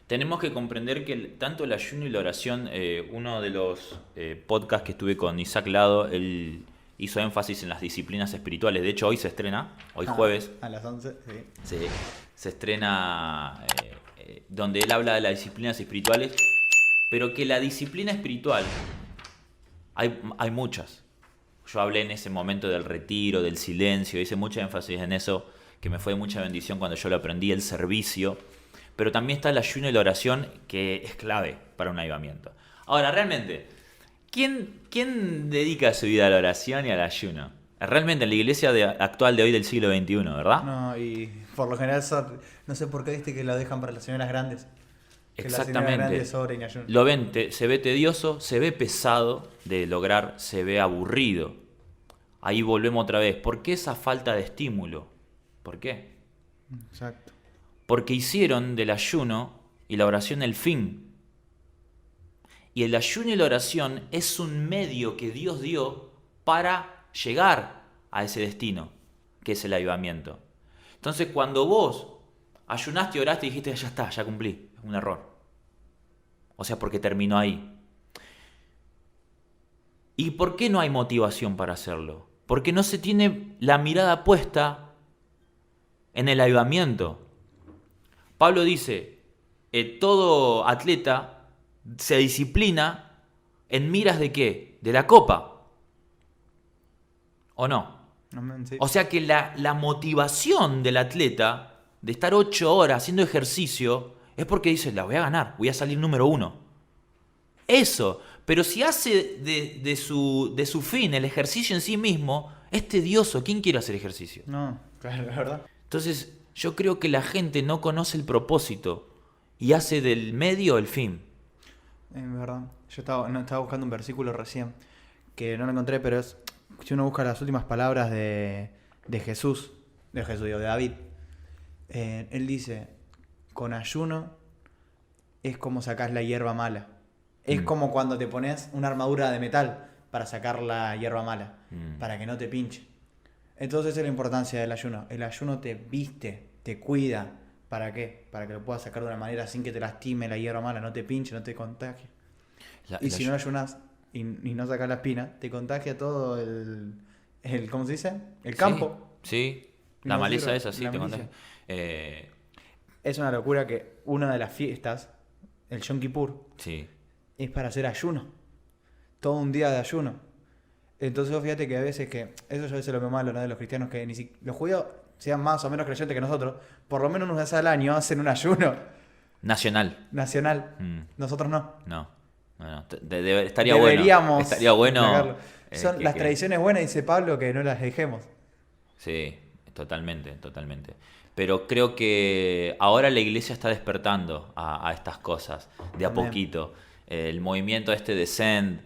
Tenemos que comprender que tanto el ayuno y la oración, uno de los podcasts que estuve con Isaac Lado, él hizo énfasis en las disciplinas espirituales. De hecho, hoy se estrena, hoy jueves, A las 11, sí. se estrena donde él habla de las disciplinas espirituales, pero que la disciplina espiritual, hay muchas. Yo hablé en ese momento del retiro, del silencio, hice mucha énfasis en eso, que me fue de mucha bendición cuando yo lo aprendí, el servicio. Pero también está el ayuno y la oración, que es clave para un avivamiento. Ahora, realmente, ¿quién dedica su vida a la oración y al ayuno? Realmente en la iglesia actual de hoy del siglo XXI, ¿verdad? No, y por lo general no sé por qué viste que lo dejan para las señoras grandes. Que las señoras Exactamente. grandes oren y ayunen. Lo ven, se ve tedioso, se ve pesado de lograr, se ve aburrido. Ahí volvemos otra vez. ¿Por qué esa falta de estímulo? ¿Por qué? Exacto. Porque hicieron del ayuno y la oración el fin. Y el ayuno y la oración es un medio que Dios dio para llegar a ese destino, que es el avivamiento. Entonces, cuando vos ayunaste y oraste y dijiste, ya está, ya cumplí, es un error. O sea, porque terminó ahí. ¿Y por qué no hay motivación para hacerlo? Porque no se tiene la mirada puesta en el avivamiento. Pablo dice, todo atleta se disciplina en miras de ¿qué? De la copa. ¿O no? Sí. O sea que la motivación del atleta de estar 8 horas haciendo ejercicio es porque dice, la voy a ganar, voy a salir número 1. Eso. Pero si hace de su fin el ejercicio en sí mismo, es tedioso. ¿Quién quiere hacer ejercicio? No, claro, la verdad. Entonces, yo creo que la gente no conoce el propósito y hace del medio el fin. Es verdad. Yo estaba buscando un versículo recién que no lo encontré, pero es si uno busca las últimas palabras de Jesús, digo, de David. Él dice, con ayuno es como sacás la hierba mala. Es como cuando te pones una armadura de metal para sacar la hierba mala, para que no te pinche. Entonces esa es la importancia del ayuno. El ayuno te viste, te cuida. ¿Para qué? Para que lo puedas sacar de una manera sin que te lastime la hierba mala, no te pinche, no te contagie. Y si no ayunas y no sacas la espina, te contagia todo el ¿cómo se dice? El campo. Sí, la maleza esa, sí, te contagia. Es una locura que una de las fiestas, el Yom Kippur, Sí. es para hacer ayuno. Todo un día de ayuno. Entonces vos fíjate que a veces que, eso yo a veces lo veo malo, ¿no? De los cristianos, que los judíos sean más o menos creyentes que nosotros, por lo menos una vez al año hacen un ayuno Nacional. Nosotros no. No. Estaría Deberíamos bueno. Estaría bueno. Son las tradiciones buenas, dice Pablo, que no las dejemos. Sí, totalmente. Pero creo que ahora la iglesia está despertando a estas cosas, de a poquito. El movimiento de Send,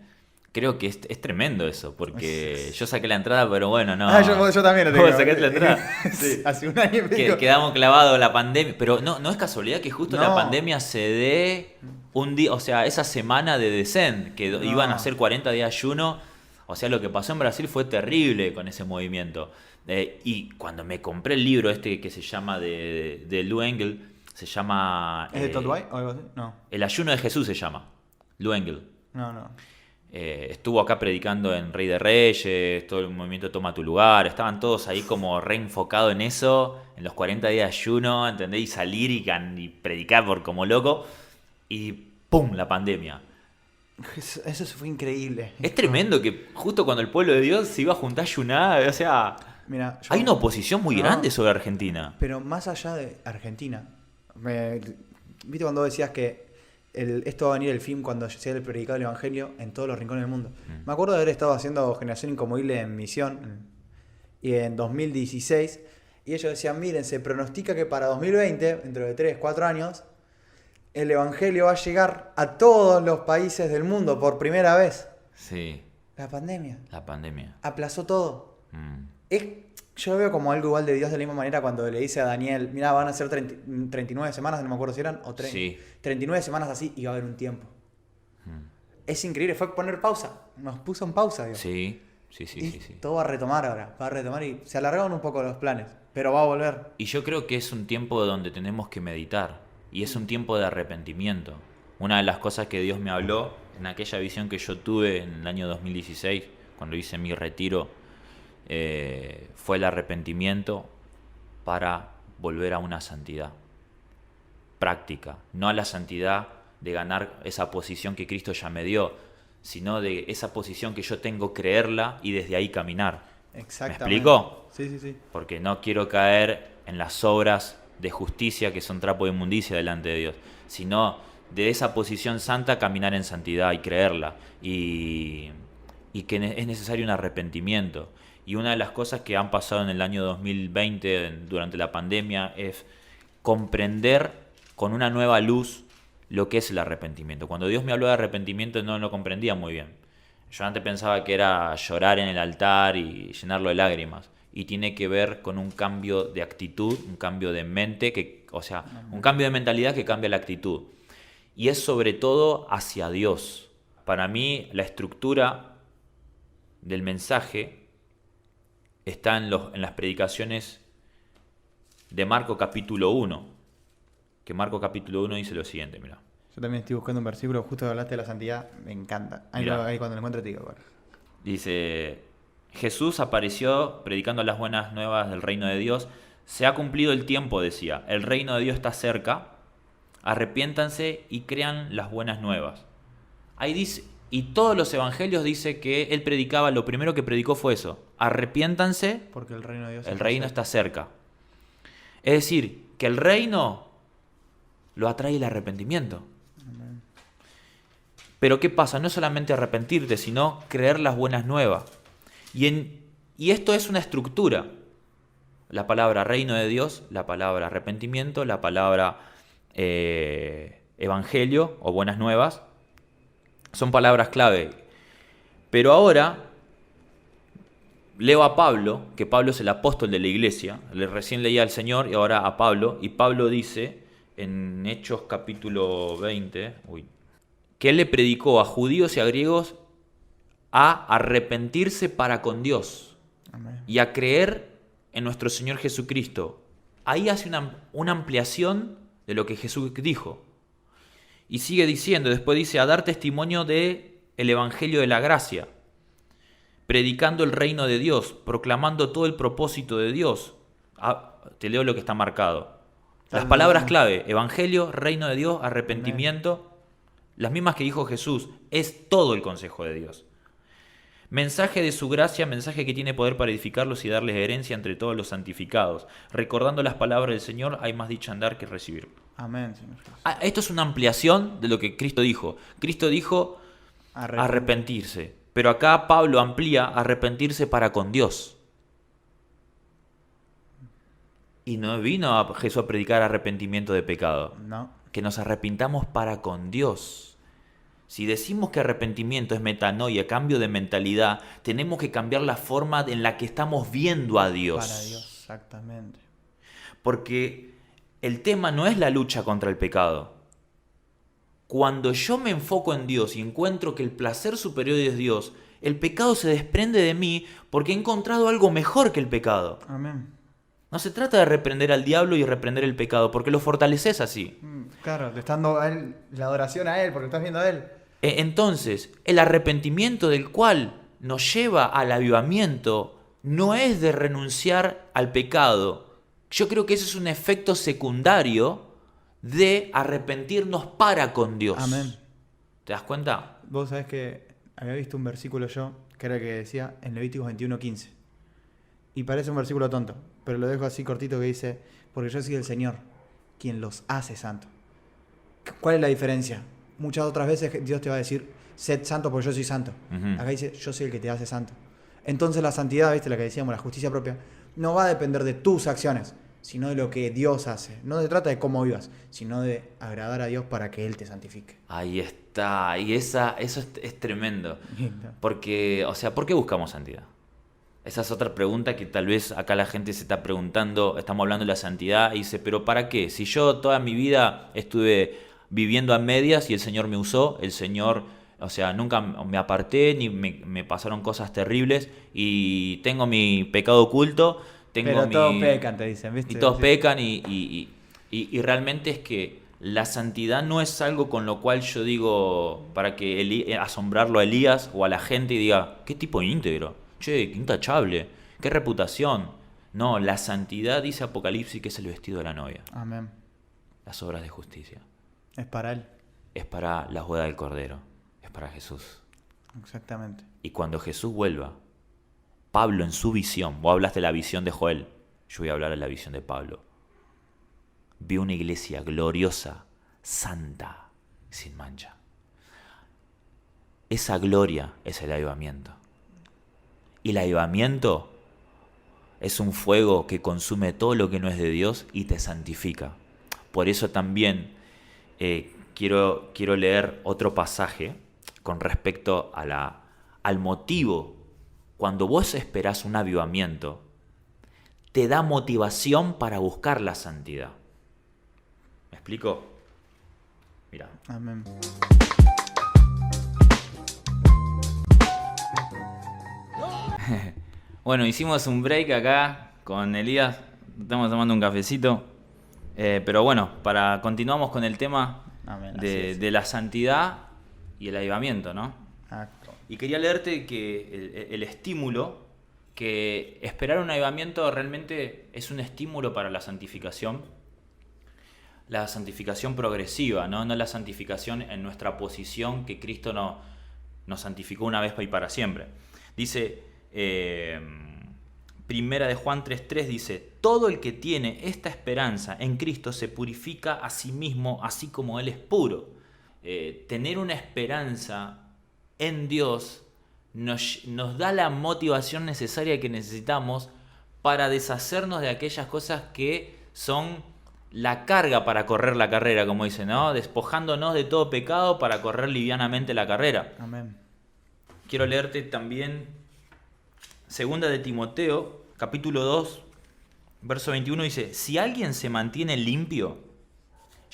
creo que es tremendo eso, porque yo saqué la entrada, pero bueno, no. Yo también lo tengo. ¿Vos sacaste la entrada? Sí. Hace un año y pico. Quedamos clavados la pandemia, pero no es casualidad que justo la pandemia se dé un día, o sea, esa semana de Descend, que iban a hacer 40 días de ayuno. O sea, lo que pasó en Brasil fue terrible con ese movimiento. Y cuando me compré el libro que se llama de Lou Engle, se llama... ¿Es de Todd White o algo así? No. El ayuno de Jesús se llama, Lou Engle. No. Estuvo acá predicando en Rey de Reyes, todo el movimiento Toma tu lugar, estaban todos ahí como reenfocados en eso, en los 40 días de ayuno, ¿entendés? Y salir y predicar por como loco, y ¡pum! La pandemia. Eso fue increíble. Es tremendo que justo cuando el pueblo de Dios se iba a juntar a ayunar, o sea, Mira, hay una oposición muy grande sobre Argentina. Pero más allá de Argentina, ¿viste cuando decías que esto va a venir el fin cuando sea el predicado del Evangelio en todos los rincones del mundo? Me acuerdo de haber estado haciendo Generación Incomovible en Misión y en 2016, y ellos decían, miren, se pronostica que para 2020, dentro de 3, 4 años, el Evangelio va a llegar a todos los países del mundo por primera vez. Sí. La pandemia aplazó todo. Yo lo veo como algo igual de Dios, de la misma manera cuando le dice a Daniel, mira, van a ser 39 semanas, no me acuerdo si eran, o 39 semanas así, y va a haber un tiempo. Es increíble, fue poner pausa, nos puso en pausa, Dios. Sí. Todo va a retomar ahora, y se alargaron un poco los planes, pero va a volver. Y yo creo que es un tiempo donde tenemos que meditar. y es un tiempo de arrepentimiento. Una de las cosas que Dios me habló en aquella visión que yo tuve en el año 2016, cuando hice mi retiro, fue el arrepentimiento para volver a una santidad práctica, no a la santidad de ganar esa posición que Cristo ya me dio, sino de esa posición que yo tengo, creerla y desde ahí caminar. Exactamente. ¿Me explico? Sí. Porque no quiero caer en las obras de justicia que son trapo de inmundicia delante de Dios, sino de esa posición santa caminar en santidad y creerla, y que es necesario un arrepentimiento. Y una de las cosas que han pasado en el año 2020 durante la pandemia es comprender con una nueva luz lo que es el arrepentimiento. Cuando Dios me habló de arrepentimiento no lo comprendía muy bien. Yo antes pensaba que era llorar en el altar y llenarlo de lágrimas. Y tiene que ver con un cambio de actitud, un cambio de mente, un cambio de mentalidad que cambia la actitud. Y es sobre todo hacia Dios. Para mí la estructura del mensaje está en las predicaciones de Marco capítulo 1. Que Marco capítulo 1 dice lo siguiente, mira. Yo también estoy buscando un versículo, justo hablaste de la santidad, me encanta. Ahí cuando lo encuentre te digo. Bueno. Dice, Jesús apareció predicando las buenas nuevas del reino de Dios. Se ha cumplido el tiempo, decía. El reino de Dios está cerca. Arrepiéntanse y crean las buenas nuevas. Ahí dice, y todos los evangelios dice que él predicaba, lo primero que predicó fue eso. Arrepiéntanse, porque el reino de Dios está cerca. Es decir, que el reino lo atrae el arrepentimiento. Amén. Pero ¿qué pasa? No es solamente arrepentirte, sino creer las buenas nuevas. Y esto es una estructura. La palabra reino de Dios, la palabra arrepentimiento, la palabra evangelio o buenas nuevas, son palabras clave. Pero ahora leo a Pablo, que Pablo es el apóstol de la iglesia. Recién leía al Señor y ahora a Pablo. Y Pablo dice en Hechos capítulo 20, que él le predicó a judíos y a griegos a arrepentirse para con Dios. Amén. Y a creer en nuestro Señor Jesucristo. Ahí hace una ampliación de lo que Jesús dijo. Y sigue diciendo, después dice, a dar testimonio del evangelio de la gracia, predicando el reino de Dios, proclamando todo el propósito de Dios. Te leo lo que está marcado. Las palabras clave, evangelio, reino de Dios, arrepentimiento, las mismas que dijo Jesús, es todo el consejo de Dios. Mensaje de su gracia, mensaje que tiene poder para edificarlos y darles herencia entre todos los santificados. Recordando las palabras del Señor, hay más dicho andar que recibir. Amén, Señor Jesús. Esto es una ampliación de lo que Cristo dijo. Cristo dijo arrepentirse. Pero acá Pablo amplía arrepentirse para con Dios. Y no vino a Jesús a predicar arrepentimiento de pecado. No. Que nos arrepintamos para con Dios. Si decimos que arrepentimiento es metanoia, cambio de mentalidad, tenemos que cambiar la forma en la que estamos viendo a Dios. Para Dios, exactamente. Porque el tema no es la lucha contra el pecado. Cuando yo me enfoco en Dios y encuentro que el placer superior es Dios, el pecado se desprende de mí porque he encontrado algo mejor que el pecado. Amén. No se trata de reprender al diablo y reprender el pecado, porque lo fortaleces así. Claro, le estás dando a él la adoración a él, porque lo estás viendo a él. Entonces, el arrepentimiento del cual nos lleva al avivamiento no es de renunciar al pecado. Yo creo que ese es un efecto secundario de arrepentirnos para con Dios. Amén. ¿Te das cuenta? Vos sabés que había visto un versículo yo, que era el que decía en Levíticos 21:15. Y parece un versículo tonto, pero lo dejo así cortito, que dice, porque yo soy el Señor, quien los hace santos. ¿Cuál es la diferencia? Muchas otras veces Dios te va a decir, sed santo porque yo soy santo. Uh-huh. Acá dice, yo soy el que te hace santo. Entonces la santidad, ¿viste? La que decíamos, la justicia propia, no va a depender de tus acciones, sino de lo que Dios hace. No se trata de cómo vivas, sino de agradar a Dios para que Él te santifique. Ahí está, y eso es tremendo. Porque, ¿por qué buscamos santidad? Esa es otra pregunta que tal vez acá la gente se está preguntando. Estamos hablando de la santidad y dice, ¿pero para qué? Si yo toda mi vida estuve viviendo a medias y el Señor me usó, el Señor, nunca me aparté ni me pasaron cosas terribles y tengo mi pecado oculto. Pero todos pecan, te dicen, ¿viste? Y todos pecan y realmente es que La santidad no es algo con lo cual yo digo, para que asombrarlo a Elías o a la gente y diga, qué tipo íntegro, che, qué intachable, qué reputación. No, la santidad, dice Apocalipsis, que es el vestido de la novia. Amén. Las obras de justicia. Es para Él. Es para la boda del Cordero. Es para Jesús. Exactamente. Y cuando Jesús vuelva, Pablo en su visión, vos hablaste de la visión de Joel, yo voy a hablar de la visión de Pablo. Vio una iglesia gloriosa, santa, sin mancha. Esa gloria es el avivamiento. Y el avivamiento es un fuego que consume todo lo que no es de Dios y te santifica. Por eso también quiero leer otro pasaje con respecto al motivo. Cuando vos esperás un avivamiento, te da motivación para buscar la santidad. ¿Me explico? Mira. Amén. Bueno, hicimos un break acá con Elías. Estamos tomando un cafecito. Pero bueno, continuamos con el tema Amén, de la santidad y el avivamiento, ¿no? Acto. Y quería leerte que el estímulo, que esperar un avivamiento realmente es un estímulo para la santificación progresiva, ¿no? No la santificación en nuestra posición que Cristo nos santificó una vez y para siempre. Dice, Primera de Juan 3:3 dice, todo el que tiene esta esperanza en Cristo se purifica a sí mismo, así como Él es puro. Tener una esperanza en Dios nos da la motivación necesaria que necesitamos para deshacernos de aquellas cosas que son la carga para correr la carrera, como dice, ¿no? Despojándonos de todo pecado para correr livianamente la carrera. Amén. Quiero leerte también Segunda de Timoteo, capítulo 2, verso 21, dice, si alguien se mantiene limpio,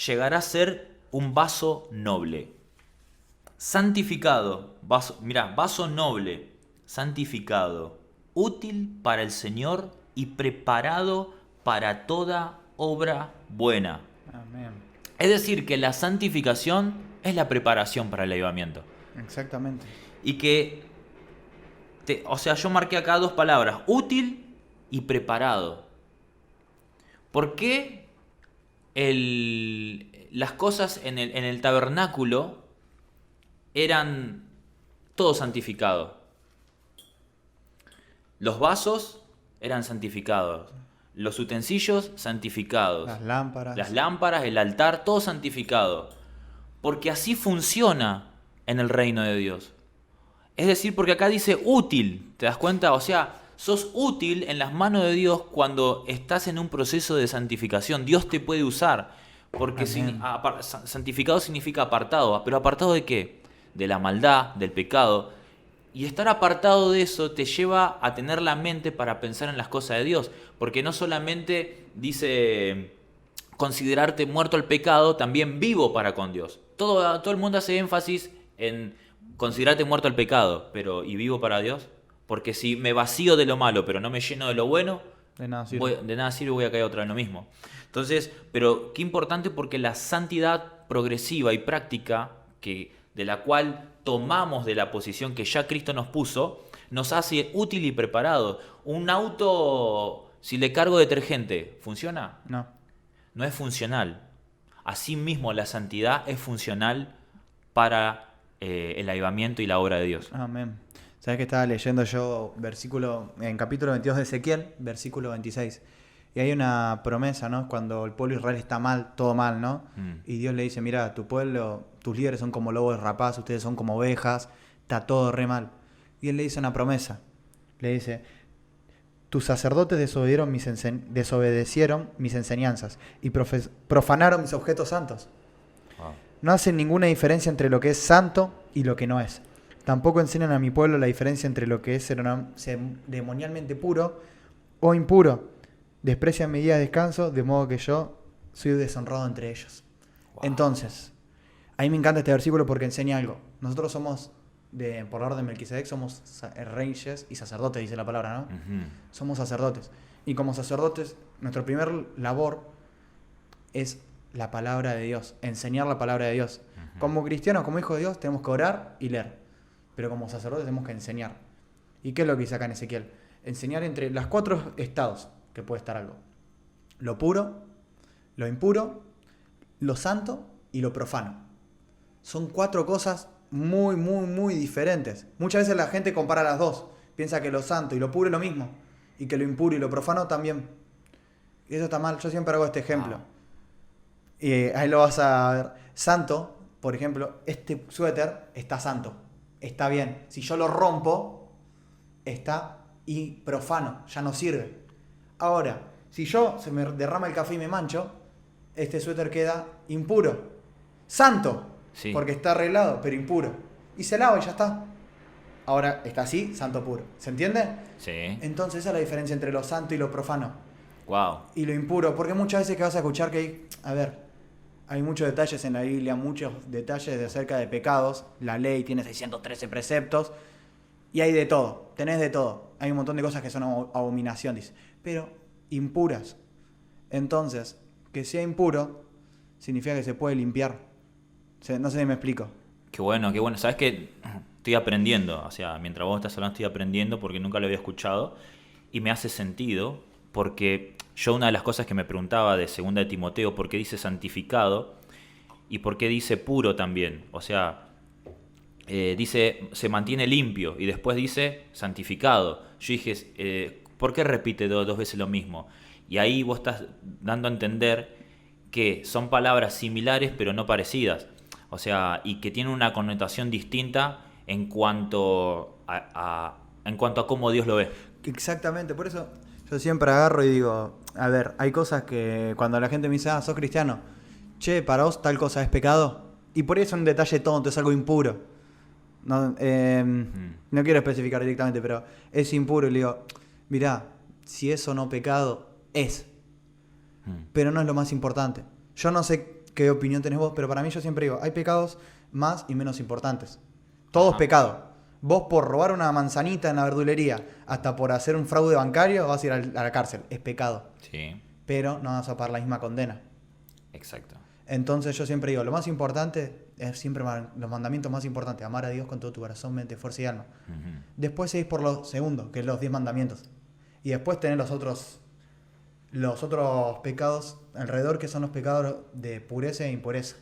llegará a ser un vaso noble, santificado, vaso noble, santificado, útil para el Señor y preparado para toda obra buena. Amén. Es decir, que la santificación es la preparación para el avivamiento. Exactamente. Y que, yo marqué acá dos palabras, útil y preparado. ¿Por qué las cosas en el tabernáculo eran todo santificado? Los vasos eran santificados, los utensilios santificados, Las lámparas, el altar, todo santificado. Porque así funciona en el reino de Dios. Es decir, porque acá dice útil, ¿te das cuenta? O sea, sos útil en las manos de Dios cuando estás en un proceso de santificación. Dios te puede usar, porque santificado significa apartado. ¿Pero apartado de qué? De la maldad, del pecado. Y estar apartado de eso te lleva a tener la mente para pensar en las cosas de Dios. Porque no solamente dice considerarte muerto al pecado, también vivo para con Dios. Todo el mundo hace énfasis en considerarte muerto al pecado, pero ¿y vivo para Dios? Porque si me vacío de lo malo, pero no me lleno de lo bueno, de nada sirve. Voy a caer otra vez en lo mismo. Entonces, pero qué importante, porque la santidad progresiva y práctica, de la cual tomamos de la posición que ya Cristo nos puso, nos hace útil y preparado. Un auto, si le cargo detergente, ¿funciona? No. No es funcional. Asimismo, la santidad es funcional para el avivamiento y la obra de Dios. Amén. ¿Sabes que estaba leyendo yo en capítulo 22 de Ezequiel, versículo 26? Y hay una promesa, ¿no? Cuando el pueblo de Israel está mal, todo mal, ¿no? Y Dios le dice, mira, tu pueblo, tus líderes son como lobos rapaces, ustedes son como ovejas, está todo re mal. Y él le dice una promesa. Le dice, tus sacerdotes desobedecieron mis enseñanzas y profanaron mis objetos santos. Wow. No hacen ninguna diferencia entre lo que es santo y lo que no es. Tampoco enseñan a mi pueblo la diferencia entre lo que es ceremonialmente puro o impuro. Desprecian mi día de descanso, de modo que yo soy deshonrado entre ellos. Wow. Entonces, a mí me encanta este versículo porque enseña algo. Nosotros somos, por la orden de Melquisedec, somos reyes y sacerdotes, dice la palabra, ¿no? Uh-huh. Somos sacerdotes. Y como sacerdotes, nuestra primer labor es la palabra de Dios, enseñar la palabra de Dios. Como cristianos, como hijos de Dios, tenemos que orar y leer. Pero como sacerdotes tenemos que enseñar. ¿Y qué es lo que dice acá en Ezequiel? Enseñar entre los 4 estados que puede estar algo. Lo puro, lo impuro, lo santo y lo profano. Son 4 cosas muy, muy, muy diferentes. Muchas veces la gente compara las dos. Piensa que lo santo y lo puro es lo mismo. Y que lo impuro y lo profano también. Y eso está mal. Yo siempre hago este ejemplo. Y ahí lo vas a ver. Santo, por ejemplo, este suéter está santo. Está bien. Si yo lo rompo, está y profano. Ya no sirve. Ahora, si yo se me derrama el café y me mancho, este suéter queda impuro. Santo. Sí. Porque está arreglado, pero impuro. Y se lava y ya está. Ahora está así, santo puro. ¿Se entiende? Sí. Entonces esa es la diferencia entre lo santo y lo profano. Wow. Y lo impuro. Porque muchas veces que vas a escuchar que hay muchos detalles en la Biblia, muchos detalles acerca de pecados. La ley tiene 613 preceptos. Y hay de todo. Tenés de todo. Hay un montón de cosas que son abominación, dice. Pero impuras. Entonces, que sea impuro significa que se puede limpiar. No sé si me explico. Qué bueno, qué bueno. ¿Sabes qué? Estoy aprendiendo. O sea, mientras vos estás hablando estoy aprendiendo porque nunca lo había escuchado. Y me hace sentido porque yo una de las cosas que me preguntaba de 2 de Timoteo, ¿por qué dice santificado? Y por qué dice puro también. O sea, dice se mantiene limpio y después dice santificado. Yo dije, ¿por qué repite 2 veces lo mismo? Y ahí vos estás dando a entender que son palabras similares pero no parecidas. O sea, y que tienen una connotación distinta en cuanto a cómo Dios lo ve. Exactamente, por eso yo siempre agarro y digo, a ver, hay cosas que cuando la gente me dice, sos cristiano, che, para vos tal cosa es pecado. Y por ahí es un detalle tonto, es algo impuro. No quiero especificar directamente, pero es impuro. Y le digo, mirá, si es o no pecado, es. Pero no es lo más importante. Yo no sé qué opinión tenés vos, pero para mí yo siempre digo, hay pecados más y menos importantes. Todo es pecado. Vos por robar una manzanita en la verdulería, hasta por hacer un fraude bancario, vas a ir a la cárcel. Es pecado. Sí. Pero no vas a pagar la misma condena. Exacto. Entonces yo siempre digo, lo más importante es siempre los mandamientos más importantes. Amar a Dios con todo tu corazón, mente, fuerza y alma. Después seguís por lo segundo, que es los 10 mandamientos. Y después tenés los otros pecados alrededor, que son los pecados de pureza e impureza.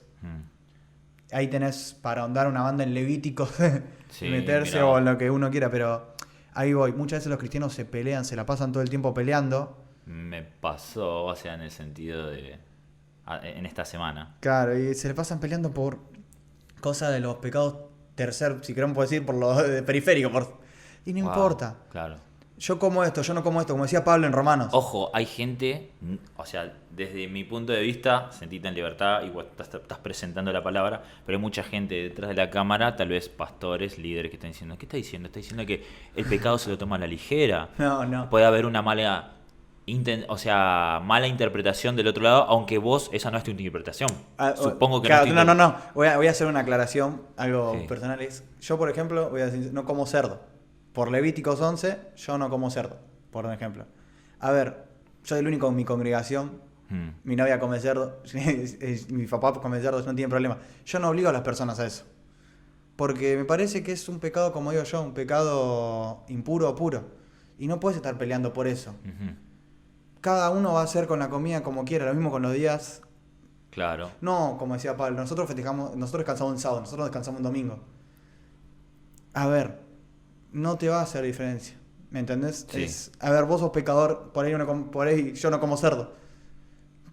Ahí tenés para ahondar una banda en Levítico, Sí, meterse o en lo que uno quiera, pero ahí voy. Muchas veces los cristianos se pelean, se la pasan todo el tiempo peleando. Me pasó, o sea, en el sentido de... en esta semana. Claro, y se le pasan peleando por cosas de los pecados si queremos decir, por lo periférico. Y no importa. Claro. Yo como esto, yo no como esto, como decía Pablo en Romanos. Ojo, hay gente, o sea, desde mi punto de vista, sentite en libertad, igual estás presentando la palabra, pero hay mucha gente detrás de la cámara, tal vez pastores, líderes, que están diciendo, ¿qué está diciendo? Está diciendo que el pecado se lo toma a la ligera. No. Puede haber una mala interpretación del otro lado, aunque esa no es tu interpretación. Supongo que claro, no. No. Voy a hacer una aclaración, algo personal. Yo, por ejemplo, voy a decir, no como cerdo. Por Levíticos 11, yo no como cerdo, por ejemplo. A ver, yo soy el único en mi congregación. Mi novia come cerdo, mi papá come cerdo, no tiene problema. Yo no obligo a las personas a eso. Porque me parece que es un pecado, como digo yo, un pecado impuro o puro. Y no puedes estar peleando por eso. Cada uno va a hacer con la comida como quiera, lo mismo con los días. Claro. No, como decía Pablo, nosotros descansamos un sábado, nosotros descansamos un domingo. A ver, no te va a hacer diferencia, ¿me entendés? Sí. A ver, vos sos pecador, por ahí yo no como cerdo,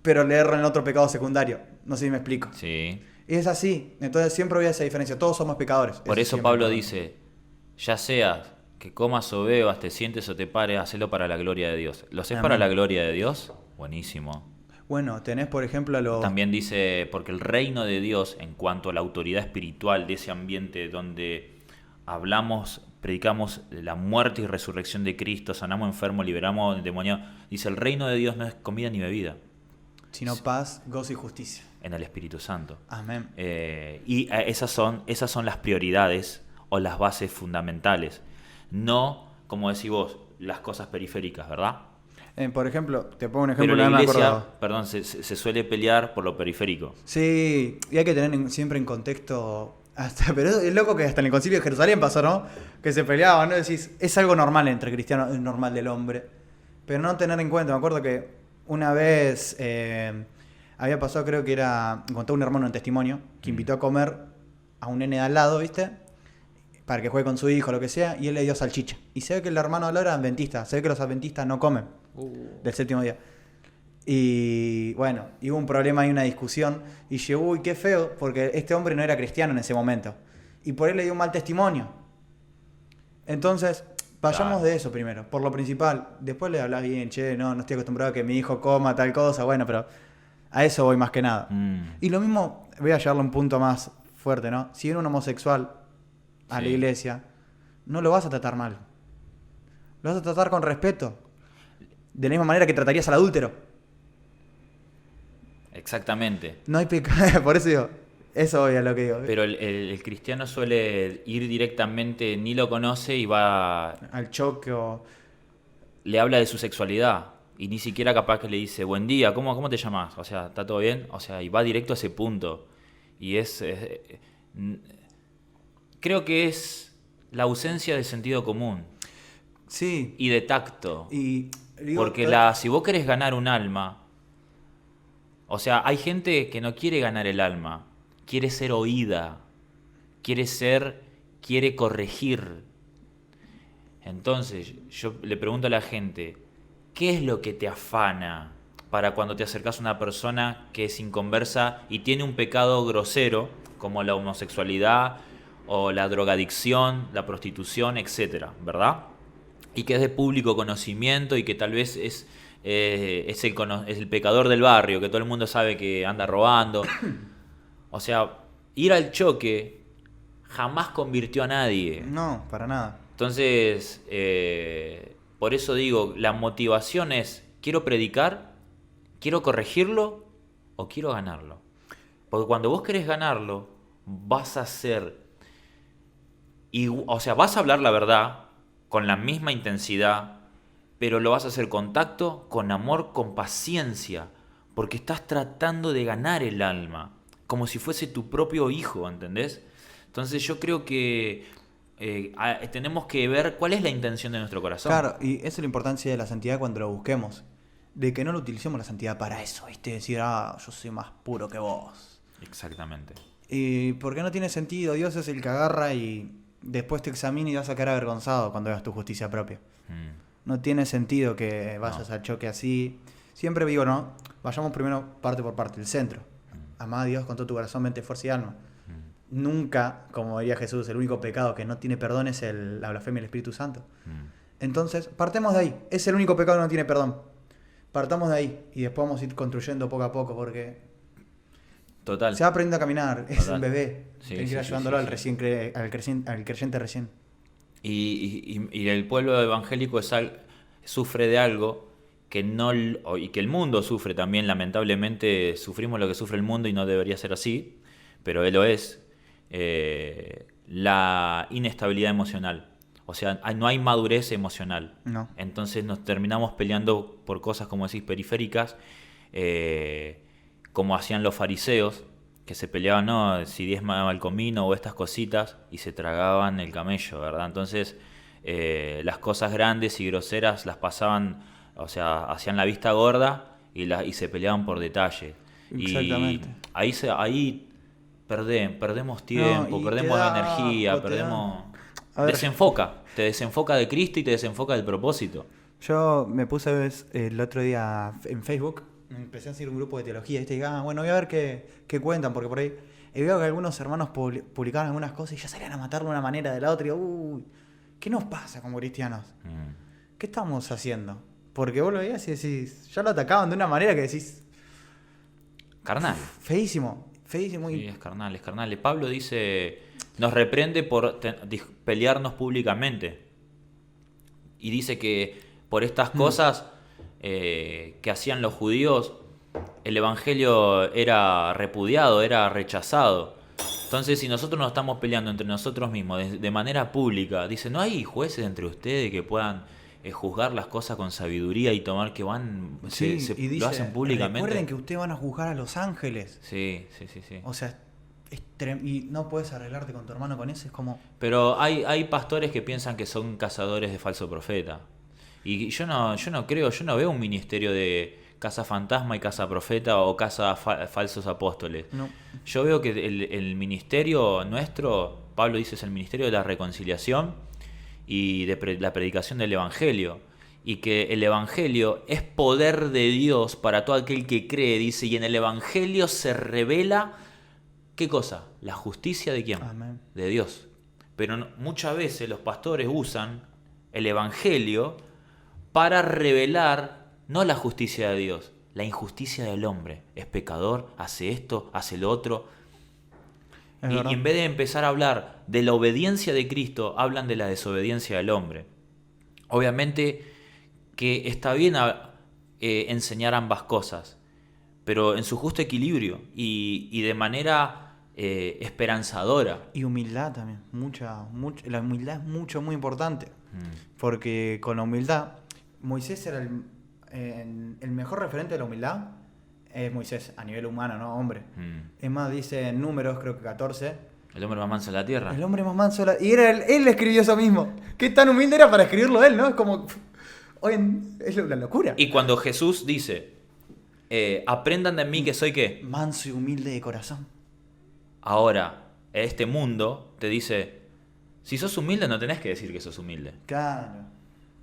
pero le erro en el otro pecado secundario, no sé si me explico. Sí. Y es así, entonces siempre voy a esa diferencia, todos somos pecadores. Por eso Pablo dice, ya seas que comas o bebas, te sientes o te pares, hacelo para la gloria de Dios. ¿Lo haces para la gloria de Dios? Buenísimo. Bueno, tenés por ejemplo También dice, porque el reino de Dios, en cuanto a la autoridad espiritual de ese ambiente donde predicamos la muerte y resurrección de Cristo, sanamos enfermos, liberamos endemoniados, dice, el reino de Dios no es comida ni bebida, sino paz, gozo y justicia. En el Espíritu Santo. Amén. Y esas son las prioridades o las bases fundamentales. No, como decís vos, las cosas periféricas, ¿verdad? Por ejemplo, te pongo un Pero ejemplo, la no me iglesia, acuerdo. perdón, se suele pelear por lo periférico. Sí, y hay que tener siempre en contexto. Pero es loco que hasta en el Concilio de Jerusalén pasó, ¿no? Que se peleaban, ¿no? Decís, es algo normal entre cristianos, es normal del hombre. Pero no tener en cuenta, me acuerdo que una vez había pasado, creo que era, contó un hermano en testimonio, que invitó a comer a un nene de al lado, ¿viste? Para que juegue con su hijo, lo que sea, y él le dio salchicha. Y se ve que el hermano de al lado era adventista, se ve que los adventistas no comen del séptimo día. Y bueno, y hubo un problema y una discusión. Y llegó, uy, qué feo, porque este hombre no era cristiano en ese momento. Y por él le dio un mal testimonio. Entonces, vayamos Claro. de eso primero, por lo principal. Después le hablas bien, che, no estoy acostumbrado a que mi hijo coma tal cosa. Bueno, pero a eso voy más que nada. Mm, Y lo mismo, voy a llevarle un punto más fuerte, ¿no? Si viene un homosexual a la sí. iglesia, no lo vas a tratar mal. Lo vas a tratar con respeto. De la misma manera que tratarías al adúltero. Exactamente. No hay pecado, por eso digo, eso voy a lo que digo. Pero el cristiano suele ir directamente, ni lo conoce y va, Al choque o... le habla de su sexualidad y ni siquiera capaz que le dice, buen día, ¿cómo te llamas? O sea, ¿está todo bien? O sea, y va directo a ese punto. Y n- creo que es la ausencia de sentido común Sí, y de tacto. y digo, Porque si vos querés ganar un alma, o sea, hay gente que no quiere ganar el alma, quiere ser oída, quiere corregir. Entonces, yo le pregunto a la gente, ¿qué es lo que te afana para cuando te acercas a una persona que es inconversa y tiene un pecado grosero, como la homosexualidad o la drogadicción, la prostitución, etcétera, ¿verdad? Y que es de público conocimiento y que tal vez es el pecador del barrio, que todo el mundo sabe que anda robando. O sea, ir al choque jamás convirtió a nadie. no, para nada. Entonces, por eso digo, la motivación es, ¿quiero predicar? ¿Quiero corregirlo? ¿O quiero ganarlo? Porque cuando vos querés ganarlo, vas a ser... o sea, vas a hablar la verdad con la misma intensidad, pero lo vas a hacer con tacto, con amor, con paciencia, porque estás tratando de ganar el alma, como si fuese tu propio hijo, ¿entendés? Entonces yo creo que tenemos que ver cuál es la intención de nuestro corazón. Claro, y esa es la importancia de la santidad cuando lo busquemos. De que no lo utilicemos la santidad para eso, ¿viste? Decir, yo soy más puro que vos. Exactamente. Y porque no tiene sentido, Dios es el que agarra y después te examina y vas a quedar avergonzado cuando veas tu justicia propia. Mm, No tiene sentido que no. vayas al choque así. Siempre digo, ¿no? Vayamos primero parte por parte, el centro. Amá a Dios con todo tu corazón, mente, fuerza y alma. Mm, Nunca, como diría Jesús, el único pecado que no tiene perdón es la blasfemia del Espíritu Santo. mm. Entonces, partemos de ahí. Es el único pecado que no tiene perdón. Partamos de ahí y después vamos a ir construyendo poco a poco porque Total. se va aprendiendo a caminar. Es Total. un bebé. Sí, Tienes que sí, ir sí, ayudándolo sí, al, sí. creyente recién. Y el pueblo evangélico sufre de algo que no y que el mundo sufre también. Lamentablemente sufrimos lo que sufre el mundo y no debería ser así, pero él lo es. La inestabilidad emocional. O sea, no hay madurez emocional. No. Entonces nos terminamos peleando por cosas, como decís, periféricas, como hacían los fariseos, que se peleaban, ¿no? Si diezmaba el comino o estas cositas, y se tragaban el camello, ¿verdad? Entonces, las cosas grandes y groseras las pasaban, o sea, hacían la vista gorda y se peleaban por detalle. Y Exactamente. ahí perdemos No, tiempo, y perdemos te da energía, asco, perdemos... A ver, Te desenfoca de Cristo y te desenfoca del propósito. yo me puse el otro día en Facebook, me empecé a seguir un grupo de teología, ¿viste? Y bueno, voy a ver qué cuentan, porque por ahí y veo que algunos hermanos publicaban algunas cosas y ya salían a matarlo de una manera de la otra. Y digo, uy, ¿qué nos pasa como cristianos? ¿Qué estamos haciendo? Porque vos lo veías y decís, ya lo atacaban de una manera que decís, Carnal. feísimo, feísimo. Sí, es carnal, es carnal. Pablo dice, nos reprende por pelearnos públicamente. Y dice que por estas cosas que hacían los judíos, el evangelio era repudiado, era rechazado. Entonces, si nosotros nos estamos peleando entre nosotros mismos de manera pública, dice, no hay jueces entre ustedes que puedan juzgar las cosas con sabiduría y tomar que van, Sí, y dice, lo hacen públicamente. recuerden que ustedes van a juzgar a los ángeles. Sí. O sea, y no puedes arreglarte con tu hermano con eso, es como... Pero hay pastores que piensan que son cazadores de falso profeta. Y yo no creo, yo no veo un ministerio de casa fantasma y casa profeta o casa falsos apóstoles. No. Yo veo que el ministerio nuestro, Pablo dice, es el ministerio de la reconciliación y de la predicación del evangelio. Y que el evangelio es poder de Dios para todo aquel que cree, dice, y en el evangelio se revela, ¿qué cosa? La justicia de quién? Amén. De Dios. Pero muchas veces los pastores usan el evangelio para revelar no la justicia de Dios, la injusticia del hombre. Es pecador, hace esto, hace lo otro. Y en vez de empezar a hablar de la obediencia de Cristo, hablan de la desobediencia del hombre. Obviamente que está bien enseñar ambas cosas, pero en su justo equilibrio y de manera esperanzadora. Y humildad también, la humildad es muy importante, porque con la humildad, Moisés era el mejor referente de la humildad, es Moisés, a nivel humano, ¿no? Hombre. Es más, dice en Números, creo que 14, El hombre más manso de la tierra. el hombre más manso, y era él escribió eso mismo. Qué tan humilde era para escribirlo él, ¿no? Es como, es una locura. Y cuando Jesús dice, aprendan de mí que soy ¿qué? Manso y humilde de corazón. Ahora, este mundo te dice, si sos humilde no tenés que decir que sos humilde. Claro.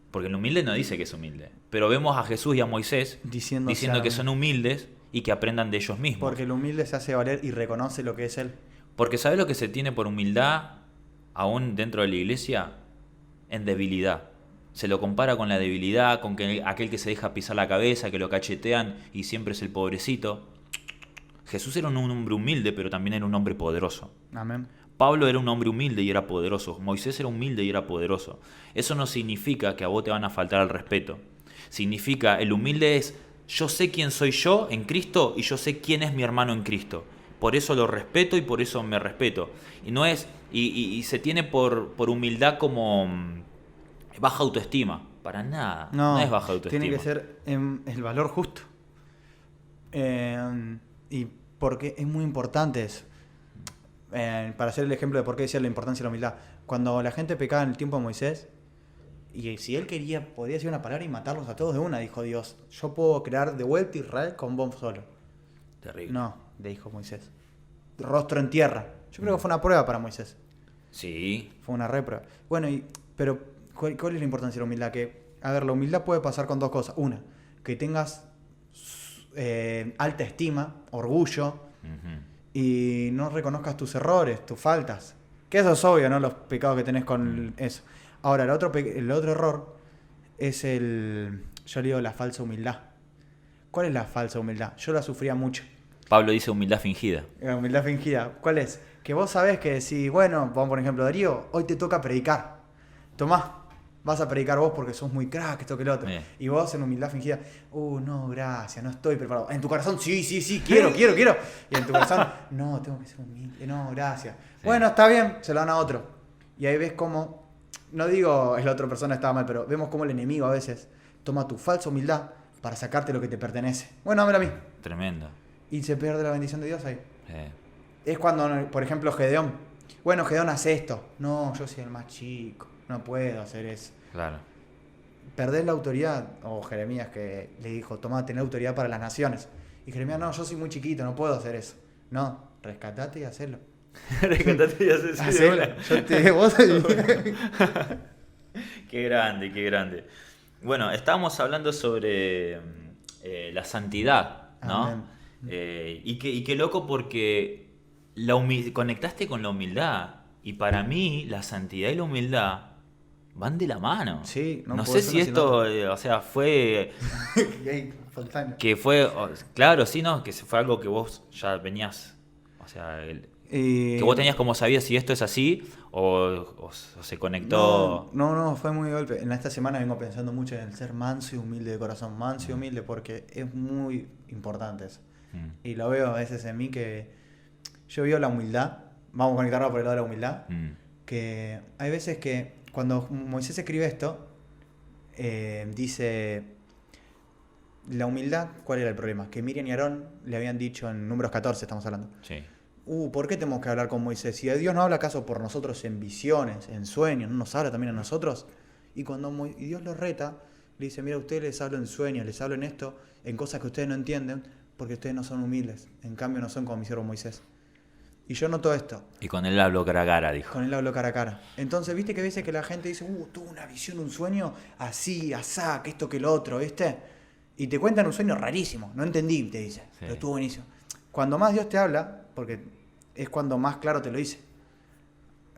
Porque el humilde no dice que es humilde. Pero vemos a Jesús y a Moisés diciendo que son humildes y que aprendan de ellos mismos. Porque el humilde se hace valer y reconoce lo que es él. Porque ¿sabes lo que se tiene por humildad aún dentro de la iglesia? En debilidad. Se lo compara con la debilidad, con que aquel que se deja pisar la cabeza, que lo cachetean y siempre es el pobrecito. Jesús era un hombre humilde, pero también era un hombre poderoso. Amén. Pablo era un hombre humilde y era poderoso. Moisés era humilde y era poderoso. Eso no significa que a vos te van a faltar el respeto. Significa, el humilde es, yo sé quién soy yo en Cristo y yo sé quién es mi hermano en Cristo. Por eso lo respeto y por eso me respeto. Y no es, y se tiene por humildad como baja autoestima. Para nada. No es baja autoestima. Tiene que ser el valor justo. Y porque es muy importante eso. Para hacer el ejemplo de por qué decía la importancia de la humildad. Cuando la gente pecaba en el tiempo de Moisés, y si él quería, podía decir una palabra y matarlos a todos de una, dijo Dios, yo puedo crear de vuelta Israel con vos solo. Terrible. No, le dijo Moisés. Rostro en tierra. Yo creo que fue una prueba para Moisés. Sí. Fue una reprueba. Bueno, pero ¿cuál es la importancia de la humildad? A ver, la humildad puede pasar con dos cosas. Una, que tengas alta estima, orgullo, y no reconozcas tus errores, tus faltas. Que eso es obvio, ¿no? Los pecados que tenés con eso. Ahora, el otro error es yo le digo la falsa humildad. ¿Cuál es la falsa humildad? Yo la sufría mucho. Pablo dice humildad fingida. La humildad fingida. ¿Cuál es? Que vos sabés que decís, bueno, vamos por ejemplo, Darío, hoy te toca predicar. Tomás, vas a predicar vos porque sos muy crack, esto que lo otro. Y vos en humildad fingida, no, gracias, no estoy preparado. En tu corazón, sí, quiero. Y en tu corazón, no, tengo que ser humilde, no, gracias. Sí. Bueno, está bien, se lo dan a otro. Y ahí ves cómo, no digo es la otra persona estaba mal, pero vemos cómo el enemigo a veces toma tu falsa humildad para sacarte lo que te pertenece. Bueno, dámelo a mí. Tremendo. Y se pierde la bendición de Dios ahí. Es cuando, por ejemplo, Gedeón. Bueno, Gedeón hace esto. No, yo soy el más chico. No puedo hacer eso. Claro. Perdés la autoridad. O Jeremías que le dijo, toma, ten autoridad para las naciones. Y Jeremías, no, yo soy muy chiquito, no puedo hacer eso. No, rescatate y hacelo. Rescatate y hacelo. Yo te vos. Qué grande. Bueno, estábamos hablando sobre la santidad, ¿no? Y qué loco porque conectaste con la humildad. Y para mí, la santidad y la humildad van de la mano. Sí, no sé si esto, fue... que fue, claro, sí, ¿no? Que fue algo que vos ya venías, que vos tenías como sabías si esto es así o se conectó. No, fue muy de golpe. En esta semana vengo pensando mucho en el ser manso y humilde de corazón. Manso y humilde porque es muy importante eso. Y lo veo a veces en mí que yo veo la humildad. Vamos a conectarlo por el lado de la humildad. Que hay veces que cuando Moisés escribe esto, dice, la humildad, ¿cuál era el problema? Que Miriam y Aarón le habían dicho en Números 14, estamos hablando. Sí. ¿Por qué tenemos que hablar con Moisés? Si Dios no habla acaso por nosotros en visiones, en sueños, ¿no nos habla también a nosotros? Y cuando y Dios los reta, le dice, mira, ustedes les hablo en sueños, les hablo en esto, en cosas que ustedes no entienden, porque ustedes no son humildes. En cambio no son como mi siervo Moisés. Y yo noto esto. Y con él hablo cara a cara, dijo. Con él hablo cara a cara. Entonces, ¿viste que a veces que la gente dice, tuve una visión, un sueño, así, asá, que esto, que lo otro, ¿viste? Y te cuentan un sueño rarísimo, no entendí, te dice, Sí. pero estuvo buenísimo. Cuando más Dios te habla, porque es cuando más claro te lo dice.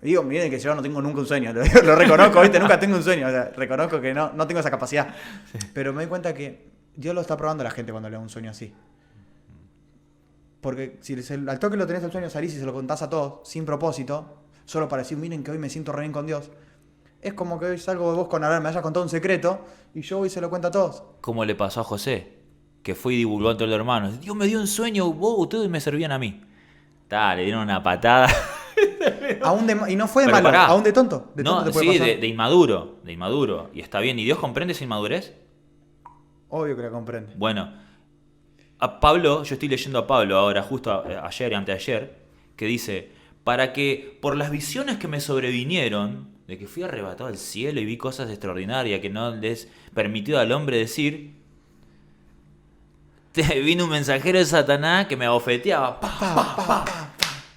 Digo, miren que yo no tengo nunca un sueño, lo reconozco, ¿viste? Nunca tengo un sueño, o sea, reconozco que no tengo esa capacidad. Sí. Pero me doy cuenta que Dios lo está probando a la gente cuando le da un sueño así. Porque si al toque lo tenés el sueño, salís y se lo contás a todos, sin propósito, solo para decir, miren que hoy me siento re bien con Dios. Es como que hoy salgo de vos con Abraham, me hayas contado un secreto, y yo hoy se lo cuento a todos. ¿Cómo le pasó a José? Que fue y divulgó entre los hermanos. Dios me dio un sueño, ustedes me servían a mí. Le dieron una patada. Y no fue de malo, aún de tonto. De tonto no, sí, de inmaduro. De inmaduro. Y está bien. ¿Y Dios comprende esa inmadurez? Obvio que la comprende. Bueno, a Pablo, yo estoy leyendo a Pablo ahora, justo ayer y anteayer, que dice, para que por las visiones que me sobrevinieron, de que fui arrebatado al cielo y vi cosas extraordinarias que no les permitió al hombre decir, vino un mensajero de Satanás que me abofeteaba.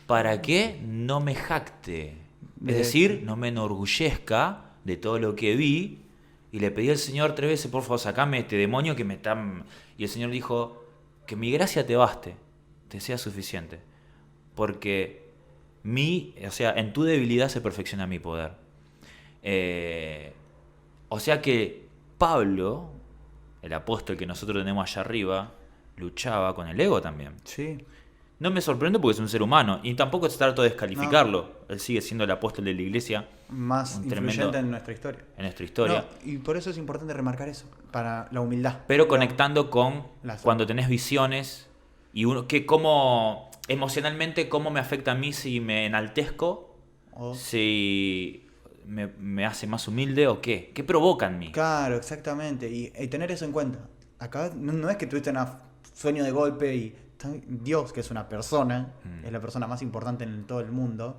¿Para qué? No me jacte. Es decir, no me enorgullezca de todo lo que vi. Y le pedí al Señor 3 veces, por favor, sacame este demonio que me está... Y el Señor dijo, que mi gracia te baste, te sea suficiente. Porque en tu debilidad se perfecciona mi poder. O sea que Pablo, el apóstol que nosotros tenemos allá arriba, luchaba con el ego también. Sí. No me sorprende porque es un ser humano. Y tampoco se trata de descalificarlo. No. Él sigue siendo el apóstol de la iglesia. Más influyente en nuestra historia. En nuestra historia. No, y por eso es importante remarcar eso. Para la humildad. Pero conectando con cuando tenés visiones. Y cómo emocionalmente, cómo me afecta a mí si me enaltezco. Si me hace más humilde o qué. ¿Qué provoca en mí? Claro, exactamente. Y tener eso en cuenta. Acá no es que tuviste un sueño de golpe y... Dios, que es una persona, es la persona más importante en todo el mundo,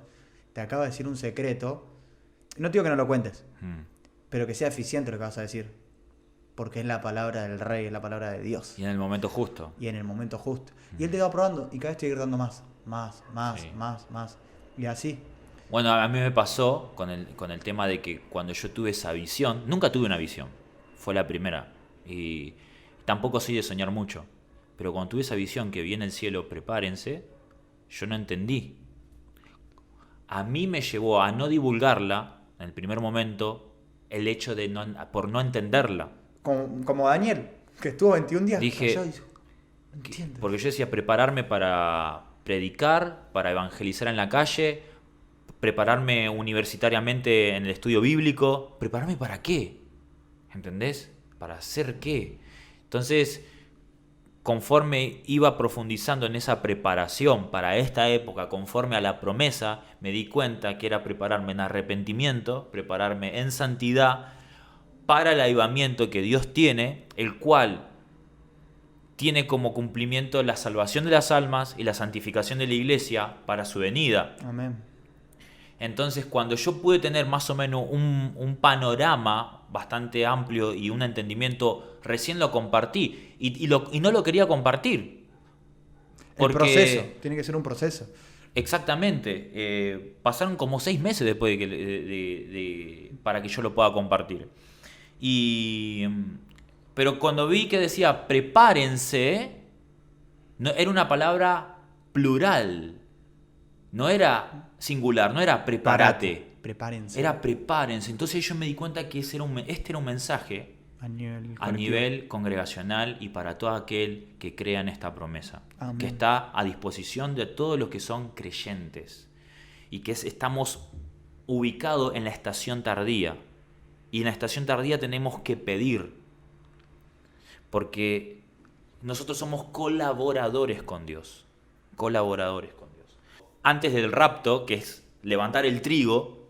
te acaba de decir un secreto. No te digo que no lo cuentes, pero que sea eficiente lo que vas a decir. Porque es la palabra del rey, es la palabra de Dios. Y en el momento justo. Y Él te va probando y cada vez te va dando más. Y así. Bueno, a mí me pasó con el tema de que cuando yo tuve esa visión, nunca tuve una visión, fue la primera. Y tampoco soy de soñar mucho. Pero cuando tuve esa visión que vi en el cielo, prepárense, yo no entendí. A mí me llevó a no divulgarla, en el primer momento, el hecho de por no entenderla. Como Daniel, que estuvo 21 días. Dije, porque yo decía prepararme para predicar, para evangelizar en la calle, prepararme universitariamente en el estudio bíblico. ¿Prepararme para qué? ¿Entendés? ¿Para hacer qué? Entonces... Conforme iba profundizando en esa preparación para esta época, conforme a la promesa, me di cuenta que era prepararme en arrepentimiento, prepararme en santidad para el avivamiento que Dios tiene, el cual tiene como cumplimiento la salvación de las almas y la santificación de la iglesia para su venida. Amén. Entonces, cuando yo pude tener más o menos un panorama bastante amplio y un entendimiento, recién lo compartí. Y no lo quería compartir. El proceso, tiene que ser un proceso. Exactamente. Pasaron como 6 meses después para que yo lo pueda compartir. Pero cuando vi que decía prepárense, era una palabra plural. No era singular, no era prepárate. Prepárense. Era prepárense. Entonces yo me di cuenta que este era un mensaje a nivel congregacional y para todo aquel que crea en esta promesa. Amén. Que está a disposición de todos los que son creyentes. Y que estamos ubicados en la estación tardía. Y en la estación tardía tenemos que pedir. Porque nosotros somos colaboradores con Dios. Colaboradores con Dios. Antes del rapto, que es levantar el trigo,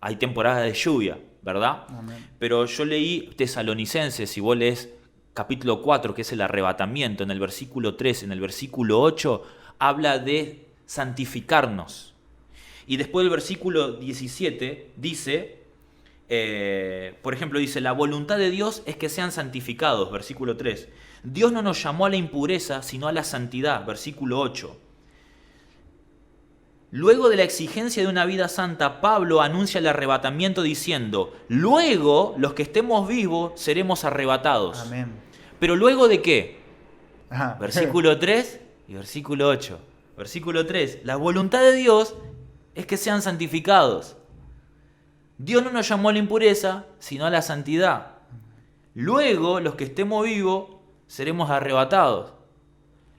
hay temporada de lluvia. ¿verdad? Amén. Pero yo leí Tesalonicenses, si vos lees capítulo 4, que es el arrebatamiento, en el versículo 3, en el versículo 8, habla de santificarnos. Y después del versículo 17 dice, por ejemplo, dice, la voluntad de Dios es que sean santificados, versículo 3. Dios no nos llamó a la impureza, sino a la santidad, versículo 8. Luego de la exigencia de una vida santa, Pablo anuncia el arrebatamiento diciendo, luego los que estemos vivos seremos arrebatados. Amén. ¿Pero luego de qué? Ajá. Versículo 3 y versículo 8. Versículo 3, la voluntad de Dios es que sean santificados. Dios no nos llamó a la impureza, sino a la santidad. Luego los que estemos vivos seremos arrebatados.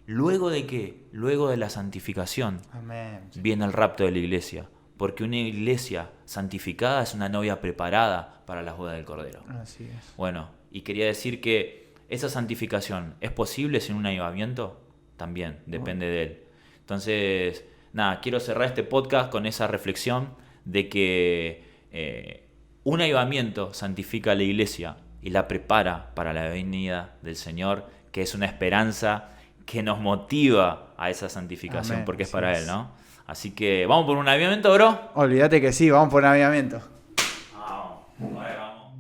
¿Luego de qué? Luego de la santificación. Amén. Viene el rapto de la iglesia, porque una iglesia santificada es una novia preparada para las bodas del Cordero. Así es. Bueno, y quería decir que esa santificación es posible sin un avivamiento, también depende de él. Entonces, nada, quiero cerrar este podcast con esa reflexión de que un avivamiento santifica a la iglesia y la prepara para la venida del Señor, que es una esperanza que nos motiva a esa santificación, Amén, porque es así para es. Él, ¿no? Así que, ¿vamos por un avivamiento, bro? Olvídate que sí, vamos por un avivamiento. Vamos, vamos.